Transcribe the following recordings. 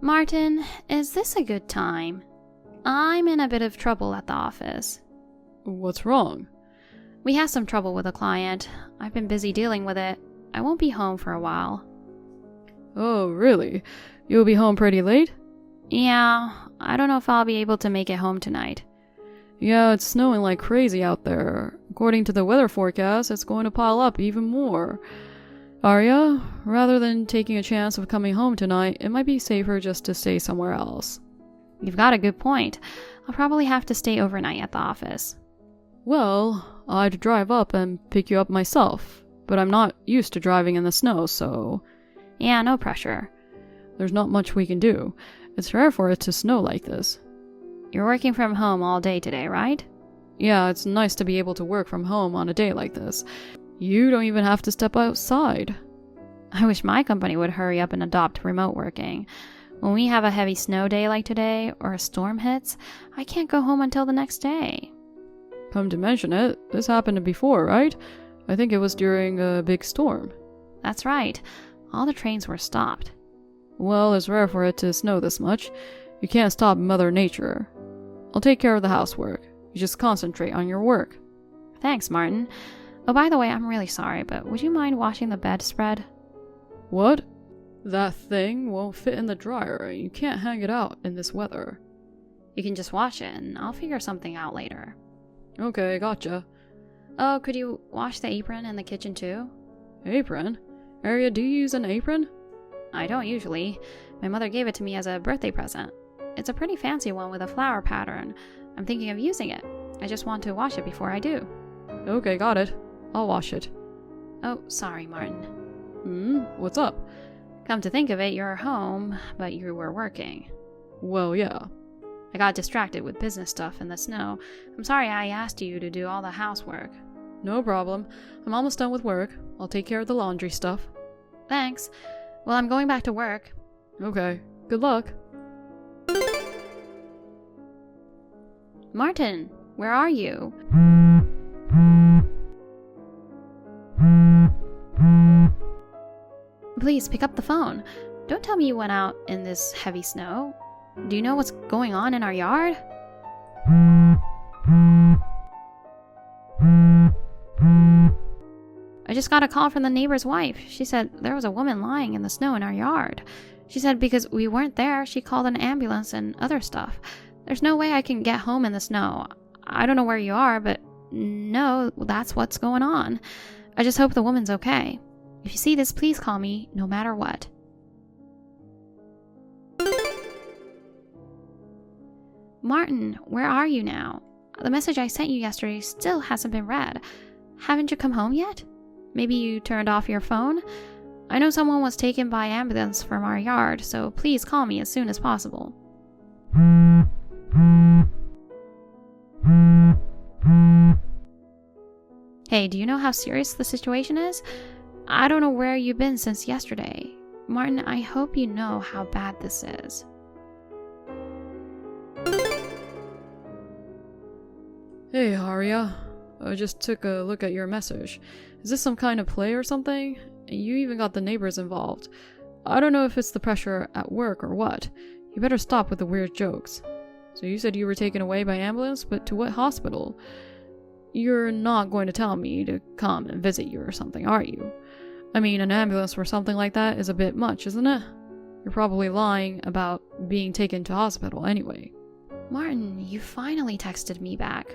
Martin, is this a good time? I'm in a bit of trouble at the office. What's wrong? We have some trouble with a client. I've been busy dealing with it. I won't be home for a while. Oh, really? You'll be home pretty late? Yeah, I don't know if I'll be able to make it home tonight. Yeah, it's snowing like crazy out there. According to the weather forecast, it's going to pile up even more. Arya, rather than taking a chance of coming home tonight, it might be safer just to stay somewhere else. You've got a good point. I'll probably have to stay overnight at the office. Well, I'd drive up and pick you up myself, but I'm not used to driving in the snow, so... Yeah, no pressure. There's not much we can do. It's rare for it to snow like this. You're working from home all day today, right? Yeah, it's nice to be able to work from home on a day like this. You don't even have to step outside. I wish my company would hurry up and adopt remote working. When we have a heavy snow day like today, or a storm hits, I can't go home until the next day. Come to mention it, this happened before, right? I think it was during a big storm. That's right. All the trains were stopped. Well, it's rare for it to snow this much. You can't stop Mother Nature. I'll take care of the housework. You just concentrate on your work. Thanks, Martin. Oh, by the way, I'm really sorry, but would you mind washing the bedspread? What? That thing won't fit in the dryer. You can't hang it out in this weather. You can just wash it, and I'll figure something out later. Okay, gotcha. Oh, could you wash the apron in the kitchen too? Apron? Arya, do you use an apron? I don't usually. My mother gave it to me as a birthday present. It's a pretty fancy one with a flower pattern. I'm thinking of using it. I just want to wash it before I do. Okay, got it. I'll wash it. Oh, sorry, Martin. What's up? Come to think of it, you're home, but you were working. Well, yeah. I got distracted with business stuff in the snow. I'm sorry I asked you to do all the housework. No problem. I'm almost done with work. I'll take care of the laundry stuff. Thanks. Well, I'm going back to work. Okay. Good luck. Martin, where are you? Please pick up the phone. Don't tell me you went out in this heavy snow. Do you know what's going on in our yard? I just got a call from the neighbor's wife. She said there was a woman lying in the snow in our yard. She said because we weren't there, she called an ambulance and other stuff. There's no way I can get home in the snow. I don't know where you are, but no, that's what's going on. I just hope the woman's okay. If you see this, please call me, no matter what. Martin, where are you now? The message I sent you yesterday still hasn't been read. Haven't you come home yet? Maybe you turned off your phone? I know someone was taken by ambulance from our yard, so please call me as soon as possible. Hey, do you know how serious the situation is? I don't know where you've been since yesterday. Martin, I hope you know how bad this is. Hey, Arya. I just took a look at your message. Is this some kind of play or something? You even got the neighbors involved. I don't know if it's the pressure at work or what. You better stop with the weird jokes. So you said you were taken away by ambulance, but to what hospital? You're not going to tell me to come and visit you or something, are you? I mean, an ambulance for something like that is a bit much, isn't it? You're probably lying about being taken to hospital anyway. Martin, you finally texted me back.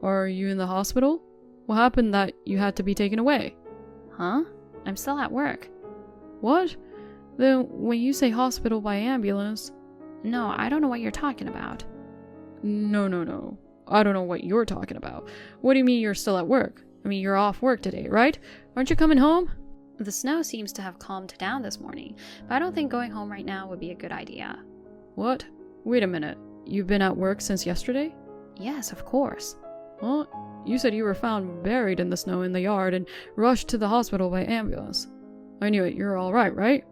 Are you in the hospital? What happened that you had to be taken away? Huh? I'm still at work. What? Then when you say hospital by ambulance... No, I don't know what you're talking about. No. I don't know what you're talking about. What do you mean you're still at work? I mean, you're off work today, right? Aren't you coming home? The snow seems to have calmed down this morning, but I don't think going home right now would be a good idea. What? Wait a minute. You've been at work since yesterday? Yes, of course. Well, you said you were found buried in the snow in the yard and rushed to the hospital by ambulance. I knew it. You're all right?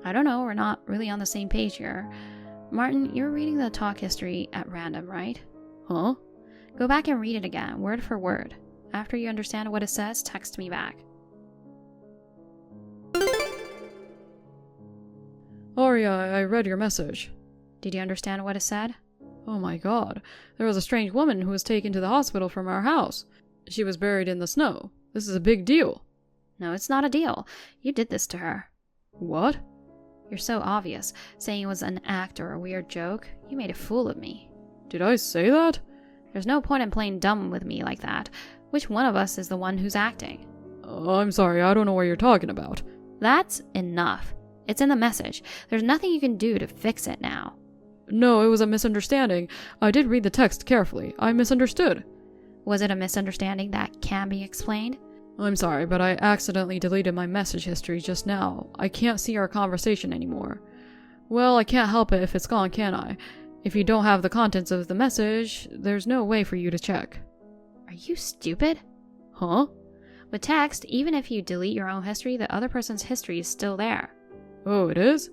I don't know. We're not really on the same page here. Martin, you're reading the talk history at random, right? Huh? Go back and read it again, word for word. After you understand what it says, text me back. Arya, I read your message. Did you understand what it said? Oh my god. There was a strange woman who was taken to the hospital from our house. She was buried in the snow. This is a big deal. No, it's not a deal. You did this to her. What? You're so obvious, saying it was an act or a weird joke. You made a fool of me. Did I say that? There's no point in playing dumb with me like that. Which one of us is the one who's acting? I'm sorry, I don't know what you're talking about. That's enough. It's in the message. There's nothing you can do to fix it now. No, it was a misunderstanding. I did read the text carefully. I misunderstood. Was it a misunderstanding that can be explained? I'm sorry, but I accidentally deleted my message history just now. I can't see our conversation anymore. Well, I can't help it if it's gone, can I? If you don't have the contents of the message, there's no way for you to check. Are you stupid? Huh? With text, even if you delete your own history, the other person's history is still there. Oh, it is?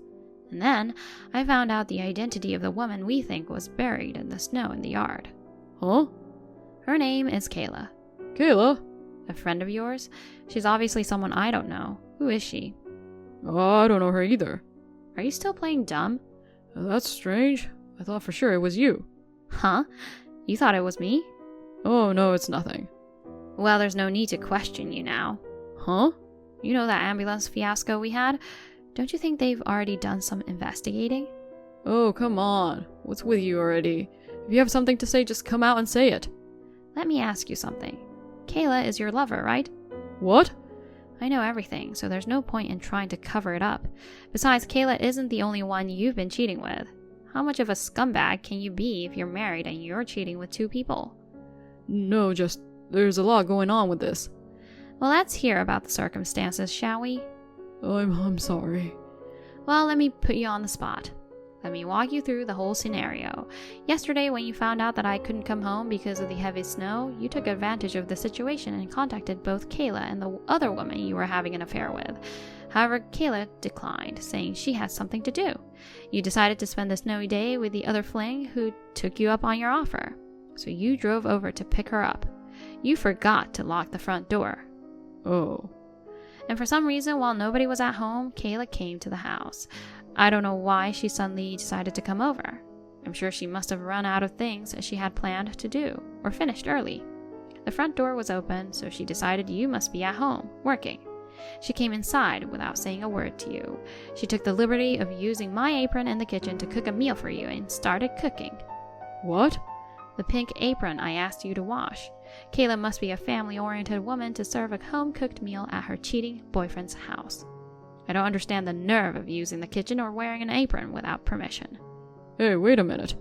And then, I found out the identity of the woman we think was buried in the snow in the yard. Huh? Her name is Kayla. Kayla? A friend of yours? She's obviously someone I don't know. Who is she? I don't know her either. Are you still playing dumb? That's strange. I thought for sure it was you. Huh? You thought it was me? Oh, no, it's nothing. Well, there's no need to question you now. Huh? You know that ambulance fiasco we had? Don't you think they've already done some investigating? Oh, come on. What's with you already? If you have something to say, just come out and say it. Let me ask you something. Kayla is your lover, right? What? I know everything, so there's no point in trying to cover it up. Besides, Kayla isn't the only one you've been cheating with. How much of a scumbag can you be if you're married and you're cheating with 2 people? No, just there's a lot going on with this. Well, let's hear about the circumstances, shall we? I'm sorry. Well, let me put you on the spot. Let me walk you through the whole scenario. Yesterday, when you found out that I couldn't come home because of the heavy snow, you took advantage of the situation and contacted both Kayla and the other woman you were having an affair with. However, Kayla declined, saying she had something to do. You decided to spend the snowy day with the other fling who took you up on your offer. So you drove over to pick her up. You forgot to lock the front door. Oh. And for some reason, while nobody was at home, Kayla came to the house. I don't know why she suddenly decided to come over. I'm sure she must have run out of things she had planned to do, or finished early. The front door was open, so she decided you must be at home, working. She came inside without saying a word to you. She took the liberty of using my apron in the kitchen to cook a meal for you and started cooking. What? The pink apron I asked you to wash. Kayla must be a family-oriented woman to serve a home-cooked meal at her cheating boyfriend's house. I don't understand the nerve of using the kitchen or wearing an apron without permission. Hey, wait a minute.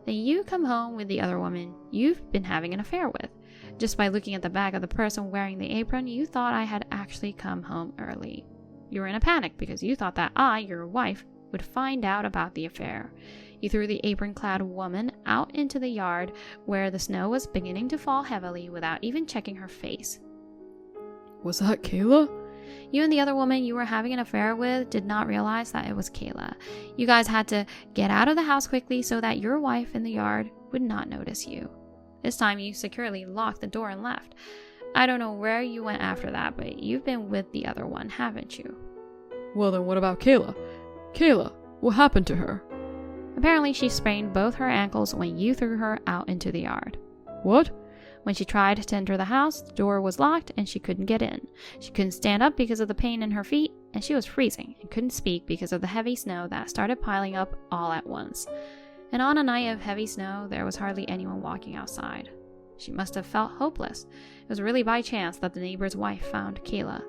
Then you come home with the other woman you've been having an affair with. Just by looking at the back of the person wearing the apron, you thought I had actually come home early. You were in a panic because you thought that I, your wife, would find out about the affair. You threw the apron-clad woman out into the yard where the snow was beginning to fall heavily without even checking her face. Was that Kayla? You and the other woman you were having an affair with did not realize that it was Kayla. You guys had to get out of the house quickly so that your wife in the yard would not notice you. This time you securely locked the door and left. I don't know where you went after that, but you've been with the other one, haven't you? Well then what about Kayla? Kayla, what happened to her? Apparently she sprained both her ankles when you threw her out into the yard. What? When she tried to enter the house, the door was locked and she couldn't get in. She couldn't stand up because of the pain in her feet, and she was freezing and couldn't speak because of the heavy snow that started piling up all at once. And on a night of heavy snow, there was hardly anyone walking outside. She must have felt hopeless. It was really by chance that the neighbor's wife found Kayla.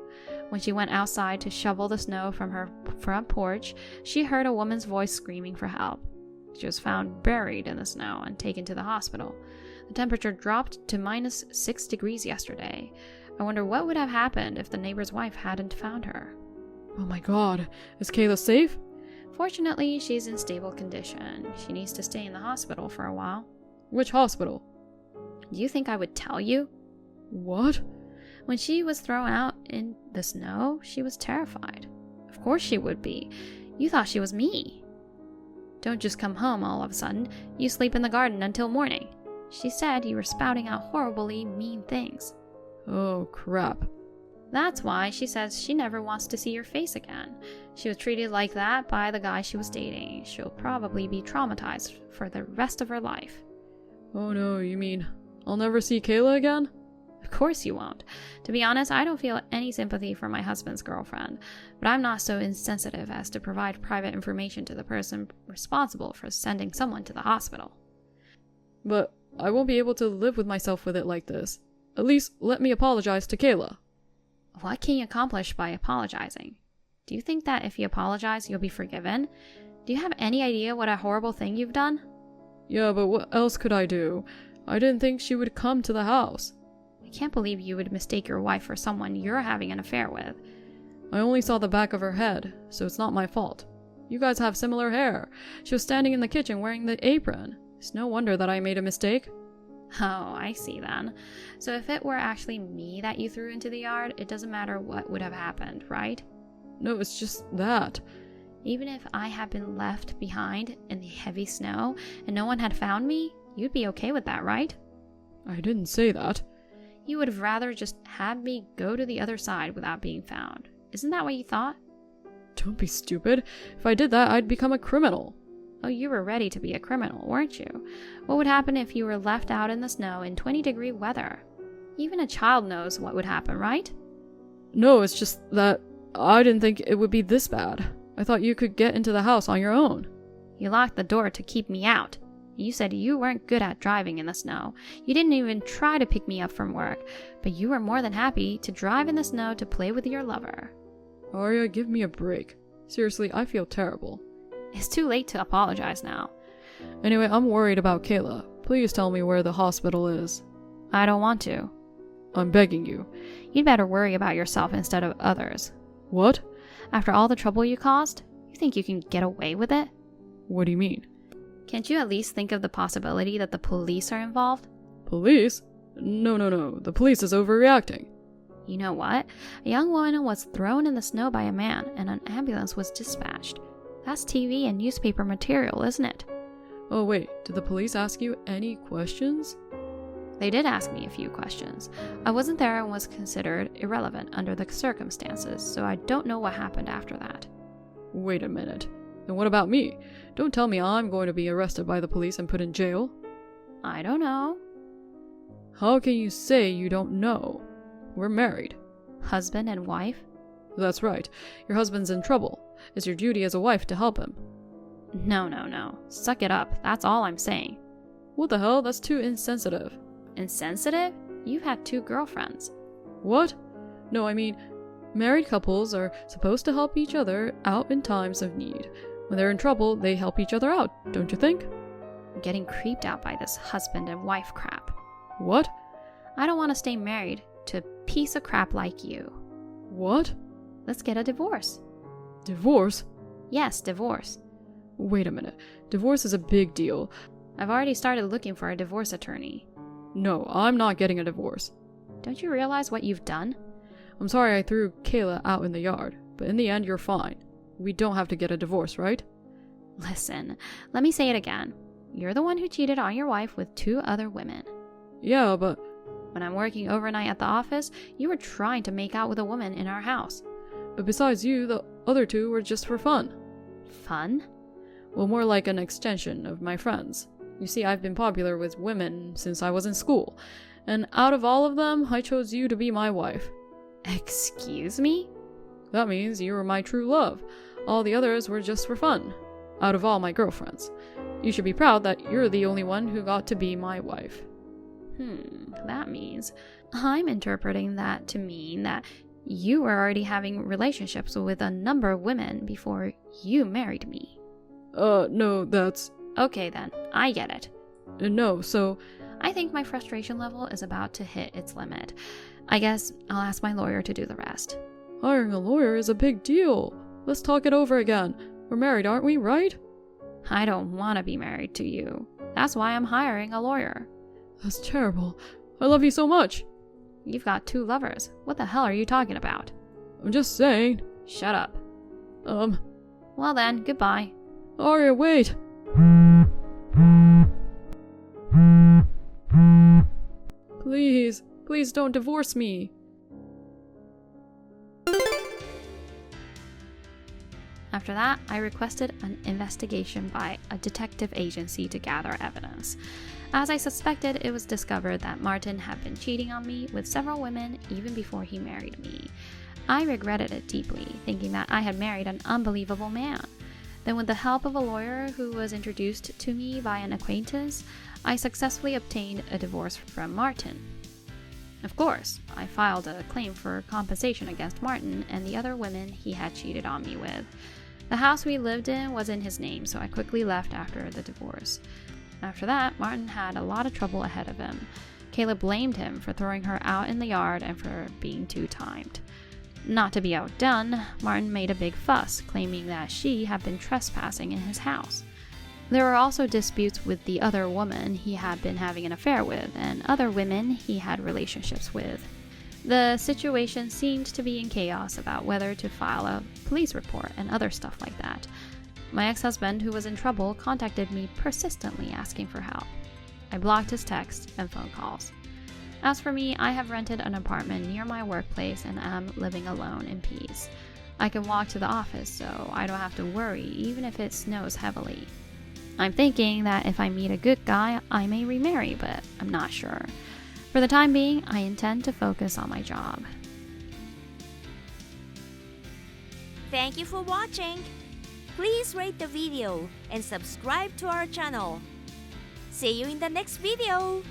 When she went outside to shovel the snow from her front porch, she heard a woman's voice screaming for help. She was found buried in the snow and taken to the hospital. The temperature dropped to -6 degrees yesterday. I wonder what would have happened if the neighbor's wife hadn't found her. Oh my god, is Kayla safe? Fortunately, she's in stable condition. She needs to stay in the hospital for a while. Which hospital? Do you think I would tell you? What? When she was thrown out in the snow, she was terrified. Of course she would be. You thought she was me. Don't just come home all of a sudden. You sleep in the garden until morning. She said you were spouting out horribly mean things. Oh, crap. That's why she says she never wants to see your face again. She was treated like that by the guy she was dating. She'll probably be traumatized for the rest of her life. Oh no, you mean I'll never see Kayla again? Of course you won't. To be honest, I don't feel any sympathy for my husband's girlfriend, but I'm not so insensitive as to provide private information to the person responsible for sending someone to the hospital. But I won't be able to live with myself with it like this. At least let me apologize to Kayla. What can you accomplish by apologizing? Do you think that if you apologize, you'll be forgiven? Do you have any idea what a horrible thing you've done? Yeah, but what else could I do? I didn't think she would come to the house. I can't believe you would mistake your wife for someone you're having an affair with. I only saw the back of her head, so it's not my fault. You guys have similar hair. She was standing in the kitchen wearing the apron. It's no wonder that I made a mistake. Oh, I see then. So if it were actually me that you threw into the yard, it doesn't matter what would have happened, right? No, it's just that. Even if I had been left behind in the heavy snow and no one had found me, you'd be okay with that, right? I didn't say that. You would have rather just had me go to the other side without being found. Isn't that what you thought? Don't be stupid. If I did that, I'd become a criminal. Oh, you were ready to be a criminal, weren't you? What would happen if you were left out in the snow in 20-degree weather? Even a child knows what would happen, right? No, it's just that I didn't think it would be this bad. I thought you could get into the house on your own. You locked the door to keep me out. You said you weren't good at driving in the snow. You didn't even try to pick me up from work, but you were more than happy to drive in the snow to play with your lover. Arya, give me a break. Seriously, I feel terrible. It's too late to apologize now. Anyway, I'm worried about Kayla. Please tell me where the hospital is. I don't want to. I'm begging you. You'd better worry about yourself instead of others. What? After all the trouble you caused, you think you can get away with it? What do you mean? Can't you at least think of the possibility that the police are involved? Police? No. The police is overreacting. You know what? A young woman was thrown in the snow by a man, and an ambulance was dispatched. That's TV and newspaper material, isn't it? Oh wait, did the police ask you any questions? They did ask me a few questions. I wasn't there and was considered irrelevant under the circumstances, so I don't know what happened after that. Wait a minute. Then what about me? Don't tell me I'm going to be arrested by the police and put in jail. I don't know. How can you say you don't know? We're married. Husband and wife? That's right. Your husband's in trouble. It's your duty as a wife to help him. No. Suck it up. That's all I'm saying. What the hell? That's too insensitive. Insensitive? You've had 2 girlfriends. What? No, I mean, married couples are supposed to help each other out in times of need. When they're in trouble, they help each other out, don't you think? I'm getting creeped out by this husband and wife crap. What? I don't want to stay married to a piece of crap like you. What? Let's get a divorce. Divorce? Yes, divorce. Wait a minute. Divorce is a big deal. I've already started looking for a divorce attorney. No, I'm not getting a divorce. Don't you realize what you've done? I'm sorry I threw Kayla out in the yard, but in the end you're fine. We don't have to get a divorce, right? Listen, let me say it again. You're the one who cheated on your wife with 2 other women. Yeah, but... When I'm working overnight at the office, you were trying to make out with a woman in our house. But besides you, the other 2 were just for fun. Fun? Well, more like an extension of my friends. You see, I've been popular with women since I was in school, and out of all of them, I chose you to be my wife. Excuse me? That means you were my true love. All the others were just for fun, out of all my girlfriends. You should be proud that you're the only one who got to be my wife. That means I'm interpreting that to mean that you were already having relationships with a number of women before you married me. No, that's... Okay then, I get it. No, so... I think my frustration level is about to hit its limit. I guess I'll ask my lawyer to do the rest. Hiring a lawyer is a big deal. Let's talk it over again. We're married, aren't we, right? I don't want to be married to you. That's why I'm hiring a lawyer. That's terrible. I love you so much. You've got 2 lovers. What the hell are you talking about? I'm just saying. Shut up. Well then, goodbye. Arya, wait. Please don't divorce me. After that, I requested an investigation by a detective agency to gather evidence. As I suspected, it was discovered that Martin had been cheating on me with several women even before he married me. I regretted it deeply, thinking that I had married an unbelievable man. Then, with the help of a lawyer who was introduced to me by an acquaintance, I successfully obtained a divorce from Martin. Of course, I filed a claim for compensation against Martin and the other women he had cheated on me with. The house we lived in was in his name, so I quickly left after the divorce. After that, Martin had a lot of trouble ahead of him. Kayla blamed him for throwing her out in the yard and for being too timed. Not to be outdone, Martin made a big fuss, claiming that she had been trespassing in his house. There were also disputes with the other woman he had been having an affair with, and other women he had relationships with. The situation seemed to be in chaos about whether to file a police report and other stuff like that. My ex-husband, who was in trouble, contacted me persistently asking for help. I blocked his texts and phone calls. As for me, I have rented an apartment near my workplace and am living alone in peace. I can walk to the office, so I don't have to worry even if it snows heavily. I'm thinking that if I meet a good guy, I may remarry, but I'm not sure. For the time being, I intend to focus on my job. Thank you for watching. Please rate the video and subscribe to our channel. See you in the next video.